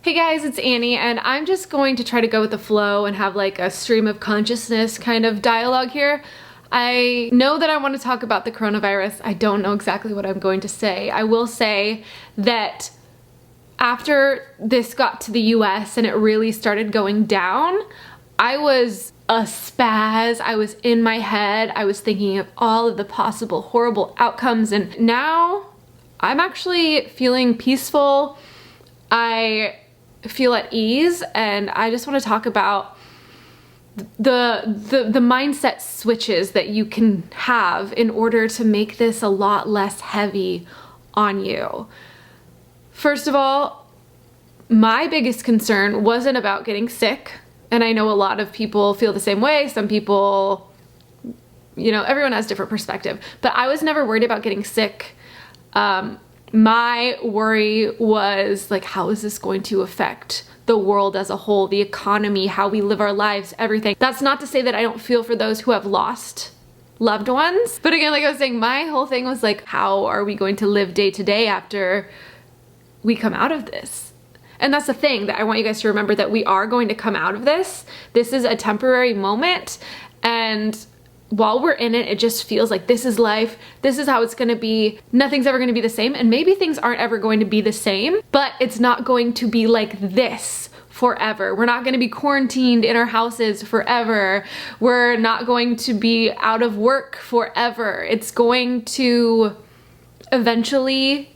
Hey guys, it's Annie, and I'm just going to try to go with the flow and have like a stream of consciousness kind of dialogue here. I know that I want to talk about the coronavirus. I don't know exactly what I'm going to say. I will say that after this got to the US and it really started going down, I was a spaz. I was in my head. I was thinking of all of the possible horrible outcomes, and now I'm actually feeling peaceful. I feel at ease, and I just want to talk about the mindset switches that you can have in order to make this a lot less heavy on you. First of all, my biggest concern wasn't about getting sick, and I know a lot of people feel the same way. Some people, you know, everyone has different perspective, but I was never worried about getting sick. My worry was like, how is this going to affect the world as a whole, the economy, how we live our lives, everything. That's not to say that I don't feel for those who have lost loved ones. But again, like I was saying, my whole thing was like, how are we going to live day to day after we come out of this? And that's the thing that I want you guys to remember, that we are going to come out of this. This is a temporary moment, and while we're in it, it just feels like this is life. This is how it's gonna be. Nothing's ever gonna be the same, and maybe things aren't ever going to be the same, but it's not going to be like this forever. We're not gonna be quarantined in our houses forever. We're not going to be out of work forever. It's going to eventually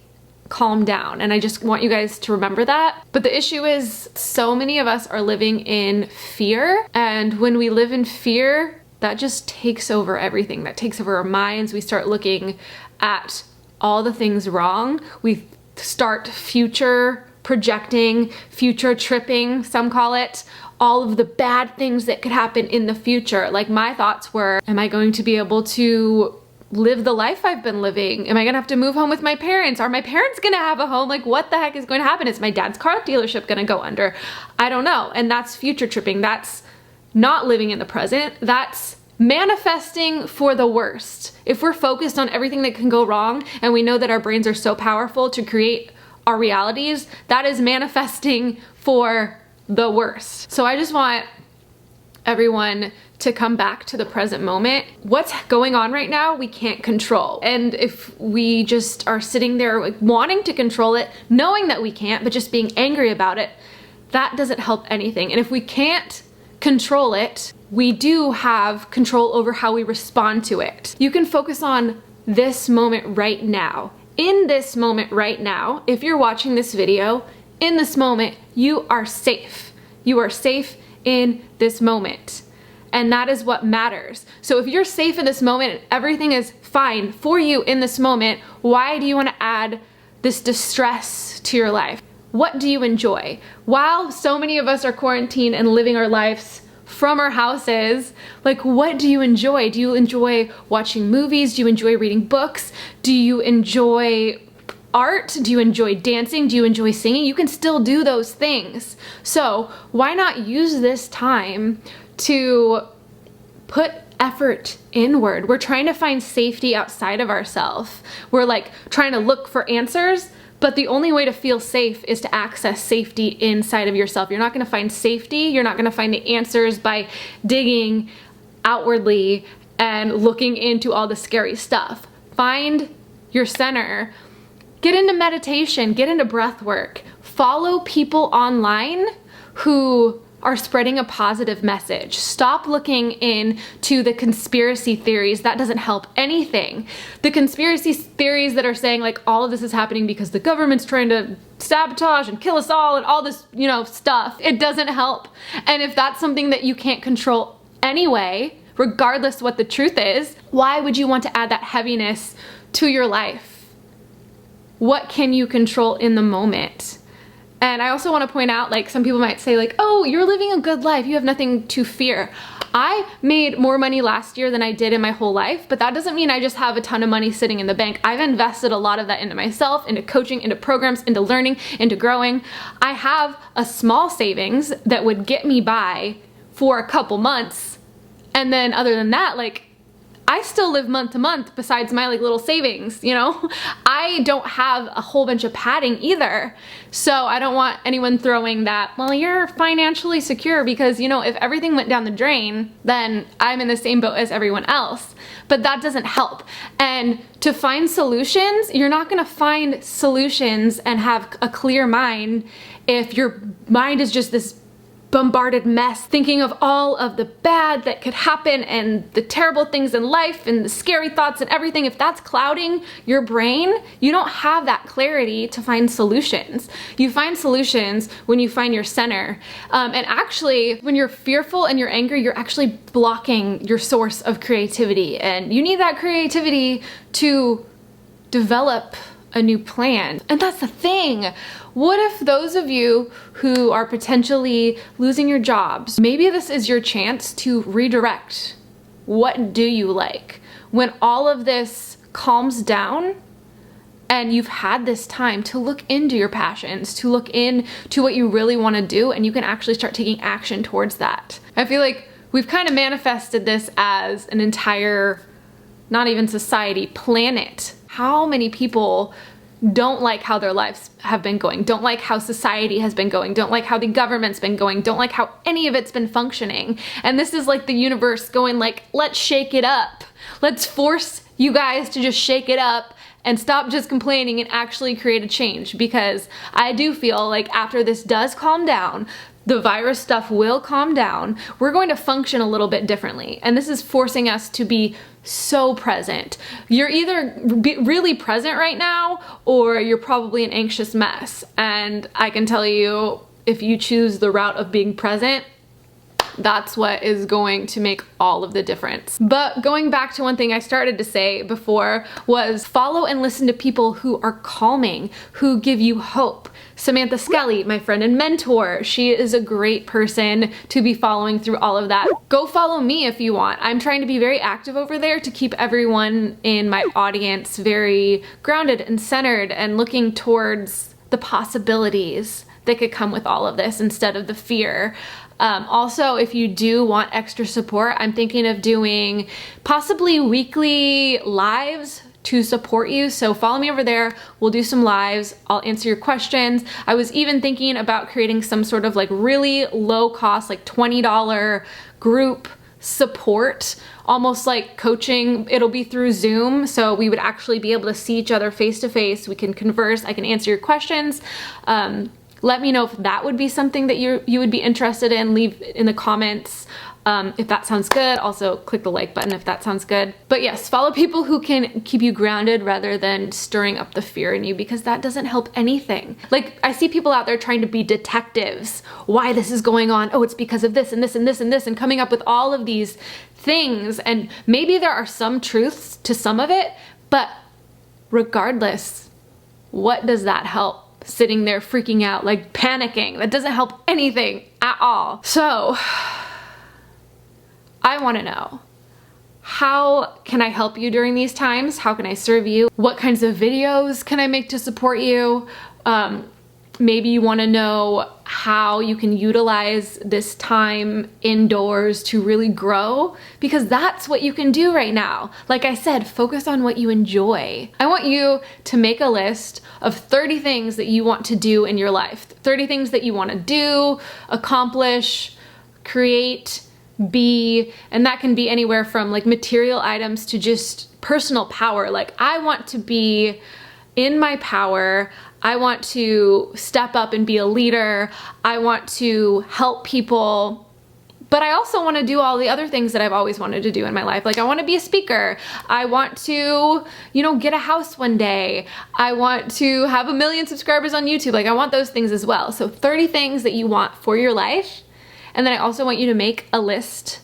calm down, and I just want you guys to remember that. But the issue is, so many of us are living in fear, and when we live in fear, that just takes over everything. That takes over our minds. We start looking at all the things wrong. We start future projecting, future tripping, some call it, all of the bad things that could happen in the future. Like, my thoughts were, am I going to be able to live the life I've been living? Am I gonna have to move home with my parents? Are my parents gonna have a home? Like, what the heck is going to happen? Is my dad's car dealership gonna go under? I don't know. And that's future tripping. That's not living in the present. That's manifesting for the worst. If we're focused on everything that can go wrong, and we know that our brains are so powerful to create our realities, that is manifesting for the worst. So I just want everyone to come back to the present moment. What's going on right now, we can't control. And if we just are sitting there like wanting to control it, knowing that we can't, but just being angry about it, that doesn't help anything. And if we can't control it, we do have control over how we respond to it. You can focus on this moment right now. In this moment right now, if you're watching this video, in this moment, you are safe. You are safe in this moment. And that is what matters. So if you're safe in this moment and everything is fine for you in this moment, why do you want to add this distress to your life? What do you enjoy? While so many of us are quarantined and living our lives from our houses, like, what do you enjoy? Do you enjoy watching movies? Do you enjoy reading books? Do you enjoy art? Do you enjoy dancing? Do you enjoy singing? You can still do those things. So why not use this time to put effort inward? We're trying to find safety outside of ourselves. We're like trying to look for answers, but the only way to feel safe is to access safety inside of yourself. You're not gonna find safety, you're not gonna find the answers by digging outwardly and looking into all the scary stuff. Find your center. Get into meditation, get into breath work. Follow people online who are spreading a positive message. Stop looking into the conspiracy theories. That doesn't help anything. The conspiracy theories that are saying like all of this is happening because the government's trying to sabotage and kill us all and all this, you know, stuff, it doesn't help. And if that's something that you can't control anyway, regardless what the truth is, why would you want to add that heaviness to your life? What can you control in the moment? And I also want to point out, like, some people might say like, oh, you're living a good life, you have nothing to fear. I made more money last year than I did in my whole life, but that doesn't mean I just have a ton of money sitting in the bank. I've invested a lot of that into myself, into coaching, into programs, into learning, into growing. I have a small savings that would get me by for a couple months. And then other than that, like, I still live month to month besides my like little savings, you know? I don't have a whole bunch of padding either. So I don't want anyone throwing that, well, you're financially secure, because you know, if everything went down the drain, then I'm in the same boat as everyone else. But that doesn't help. And to find solutions, you're not gonna find solutions and have a clear mind if your mind is just this bombarded mess, thinking of all of the bad that could happen and the terrible things in life and the scary thoughts and everything. If that's clouding your brain, you don't have that clarity to find solutions. You find solutions when you find your center. And actually, when you're fearful and you're angry, you're actually blocking your source of creativity. And you need that creativity to develop a new plan. And that's the thing. What if those of you who are potentially losing your jobs, maybe this is your chance to redirect. What do you like? When all of this calms down and you've had this time to look into your passions, to look into what you really want to do, and you can actually start taking action towards that. I feel like we've kind of manifested this as an entire, not even society, planet. How many people don't like how their lives have been going, don't like how society has been going, don't like how the government's been going, don't like how any of it's been functioning. And this is like the universe going like, let's shake it up. Let's force you guys to just shake it up and stop just complaining and actually create a change. Because I do feel like after this does calm down, the virus stuff will calm down, we're going to function a little bit differently. And this is forcing us to be so present. You're either really present right now, or you're probably an anxious mess. And I can tell you, if you choose the route of being present, that's what is going to make all of the difference. But going back to one thing I started to say before was follow and listen to people who are calming, who give you hope. Samantha Skelly, my friend and mentor, she is a great person to be following through all of that. Go follow me if you want. I'm trying to be very active over there to keep everyone in my audience very grounded and centered and looking towards the possibilities that could come with all of this instead of the fear. Also, if you do want extra support, I'm thinking of doing possibly weekly lives to support you. So follow me over there. We'll do some lives. I'll answer your questions. I was even thinking about creating some sort of like really low cost, like $20 group support, almost like coaching. It'll be through Zoom, so we would actually be able to see each other face to face. We can converse. I can answer your questions. Let me know if that would be something that you would be interested in. Leave in the comments if that sounds good. Also click the like button if that sounds good. But yes, follow people who can keep you grounded rather than stirring up the fear in you, because that doesn't help anything. Like, I see people out there trying to be detectives. Why this is going on? Oh, it's because of this and this and this and this, and coming up with all of these things. And maybe there are some truths to some of it, but regardless, what does that help? Sitting there freaking out, like panicking. That doesn't help anything at all. So I want to know, how can I help you during these times? How can I serve you? What kinds of videos can I make to support you? Maybe you want to know how you can utilize this time indoors to really grow, because that's what you can do right now. Like I said, focus on what you enjoy. I want you to make a list of 30 things that you want to do in your life, 30 things that you want to do, accomplish, create, be, and that can be anywhere from like material items to just personal power. Like, I want to be in my power. I want to step up and be a leader. I want to help people, but I also want to do all the other things that I've always wanted to do in my life. Like, I want to be a speaker. I want to, you know, get a house one day. I want to have 1 million subscribers on YouTube. Like, I want those things as well. So 30 things that you want for your life. And then I also want you to make a list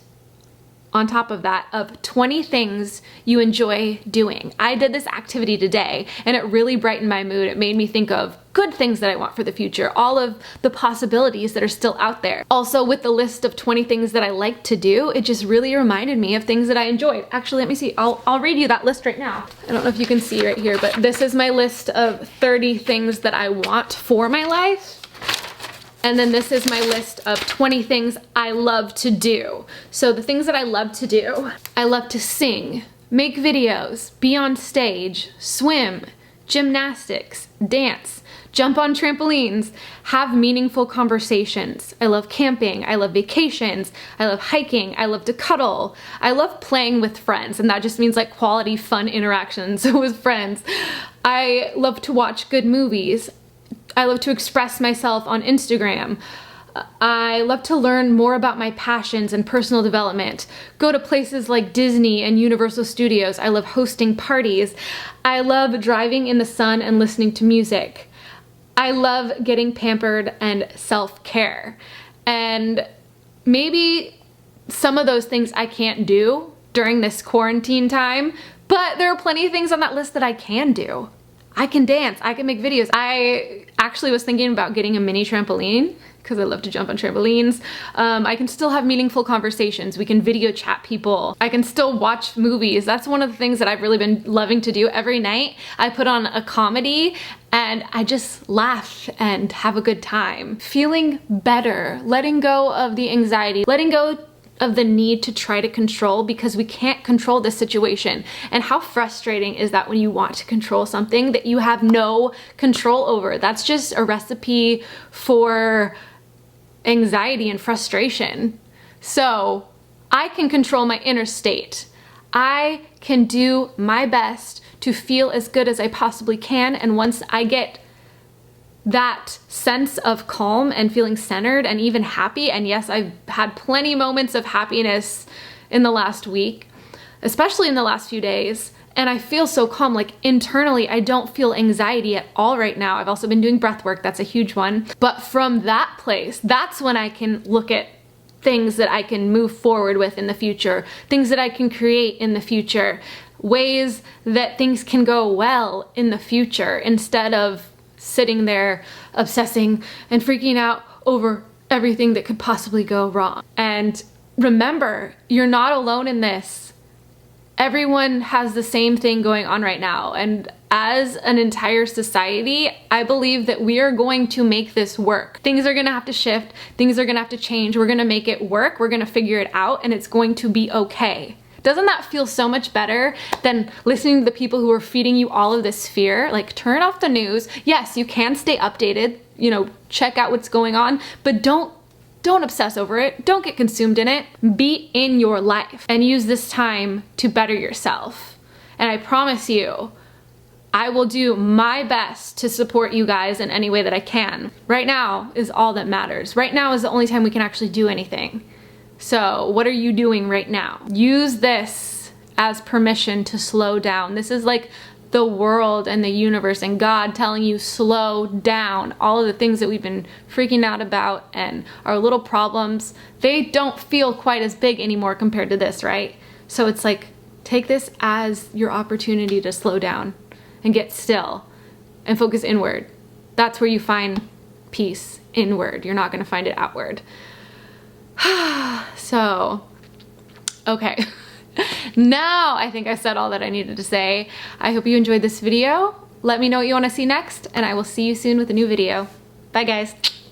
on top of that of 20 things you enjoy doing. I did this activity today and it really brightened my mood. It made me think of good things that I want for the future, all of the possibilities that are still out there. Also, with the list of 20 things that I like to do, it just really reminded me of things that I enjoyed. Actually, let me see. I'll read you that list right now. I don't know if you can see right here, but this is my list of 30 things that I want for my life. And then this is my list of 20 things I love to do. So the things that I love to do, I love to sing. make videos, be on stage, swim, gymnastics, dance, jump on trampolines, have meaningful conversations. I love camping, I love vacations, I love hiking, I love to cuddle, I love playing with friends, and that just means like quality fun interactions with friends. I love to watch good movies. I love to express myself on Instagram. I love to learn more about my passions and personal development. Go to places like Disney and Universal Studios. I love hosting parties. I love driving in the sun and listening to music. I love getting pampered and self-care. And maybe some of those things I can't do during this quarantine time, but there are plenty of things on that list that I can do. I can dance, I can make videos. I actually was thinking about getting a mini trampoline because I love to jump on trampolines. I can still have meaningful conversations. We can video chat people. I can still watch movies. That's one of the things that I've really been loving to do. Every night I put on a comedy and I just laugh and have a good time. Feeling better, letting go of the anxiety, letting go of the need to try to control because we can't control this situation. And how frustrating is that when you want to control something that you have no control over? That's just a recipe for anxiety and frustration. So I can control my inner state. I can do my best to feel as good as I possibly can, and once I get that sense of calm and feeling centered and even happy, and yes, I've had plenty moments of happiness in the last week, especially in the last few days, and I feel so calm. Like internally, I don't feel anxiety at all right now. I've also been doing breath work, that's a huge one. But from that place, that's when I can look at things that I can move forward with in the future, things that I can create in the future, ways that things can go well in the future, instead of sitting there obsessing and freaking out over everything that could possibly go wrong. And remember, you're not alone in this. Everyone has the same thing going on right now. And as an entire society, I believe that we are going to make this work. Things are gonna have to shift, things are gonna have to change, we're gonna make it work, we're gonna figure it out, and it's going to be okay. Doesn't that feel so much better than listening to the people who are feeding you all of this fear? Like, turn off the news. Yes, you can stay updated, you know, check out what's going on, but don't obsess over it. Don't get consumed in it. Be in your life and use this time to better yourself. And I promise you, I will do my best to support you guys in any way that I can. Right now is all that matters. Right now is the only time we can actually do anything. So what are you doing right now? Use this as permission to slow down. This is like the world and the universe and God telling you slow down. All of the things that we've been freaking out about and our little problems, they don't feel quite as big anymore compared to this, right? So it's like, take this as your opportunity to slow down and get still and focus inward. That's where you find peace, inward. You're not gonna find it outward. So, okay. Now I think I said all that I needed to say. I hope you enjoyed this video. Let me know what you want to see next, and I will see you soon with a new video. Bye guys.